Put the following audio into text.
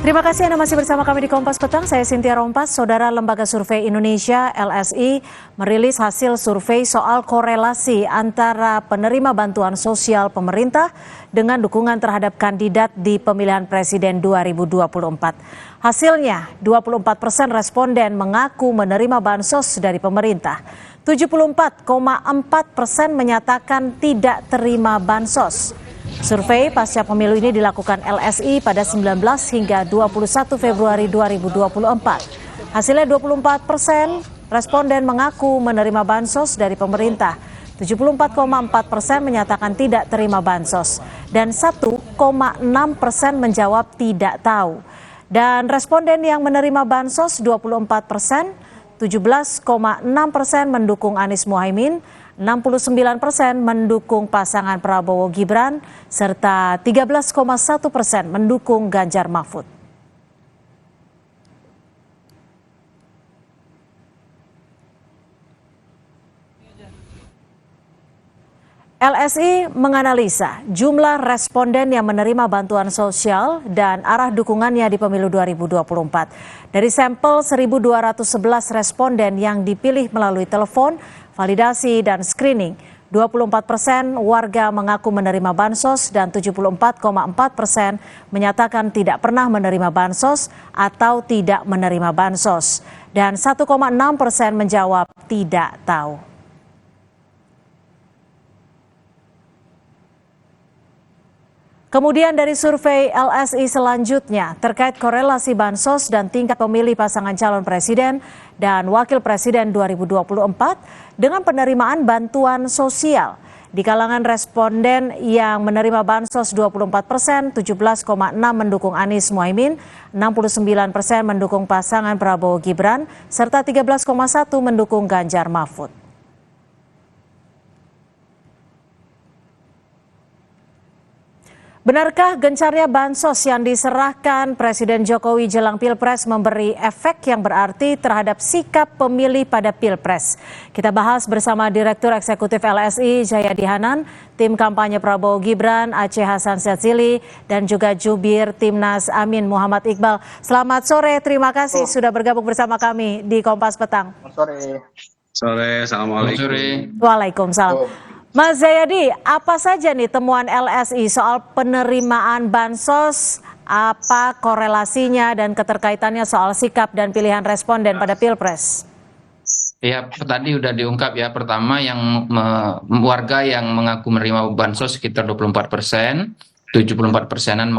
Terima kasih Anda masih bersama kami di Kompas Petang. Saya Cynthia Rompas. Saudara, Lembaga Survei Indonesia LSI merilis hasil survei soal korelasi antara penerima bantuan sosial pemerintah dengan dukungan terhadap kandidat di pemilihan presiden 2024. Hasilnya, 24% responden mengaku menerima bansos dari pemerintah. 74,4% menyatakan tidak terima bansos. Survei pasca pemilu ini dilakukan LSI pada 19 hingga 21 Februari 2024. Hasilnya 24% responden mengaku menerima bansos dari pemerintah. 74,4% menyatakan tidak terima bansos dan 1,6% menjawab tidak tahu. Dan responden yang menerima bansos 24%, 17,6% mendukung Anies Muhaimin, 69% mendukung pasangan Prabowo Gibran, serta 13,1% mendukung Ganjar Mahfud. LSI menganalisa jumlah responden yang menerima bantuan sosial dan arah dukungannya di pemilu 2024. Dari sampel 1.211 responden yang dipilih melalui telepon, validasi, dan screening, 24% warga mengaku menerima bansos dan 74,4% menyatakan tidak pernah menerima bansos atau tidak menerima bansos. Dan 1,6% menjawab tidak tahu. Kemudian dari survei LSI selanjutnya terkait korelasi bansos dan tingkat pemilih pasangan calon presiden dan wakil presiden 2024 dengan penerimaan bantuan sosial. Di kalangan responden yang menerima bansos 24%, 17,6% mendukung Anies Muhaimin, 69% mendukung pasangan Prabowo Gibran, serta 13,1% mendukung Ganjar Mahfud. Benarkah gencarnya bansos yang diserahkan Presiden Jokowi jelang Pilpres memberi efek yang berarti terhadap sikap pemilih pada Pilpres? Kita bahas bersama Direktur Eksekutif LSI Jayadi Hanan, tim kampanye Prabowo Gibran Aceh Hasan Syadzili, dan juga Jubir Timnas Amin Muhammad Iqbal. Selamat sore, terima kasih sudah bergabung bersama kami di Kompas Petang. Sore, assalamualaikum. Waalaikumsalam. Mas Jayadi, apa saja nih temuan LSI soal penerimaan bansos, apa korelasinya dan keterkaitannya soal sikap dan pilihan responden pada Pilpres? Ya, tadi udah diungkap ya. Pertama, yang warga yang mengaku menerima bansos sekitar 24%, 74%-an mengaku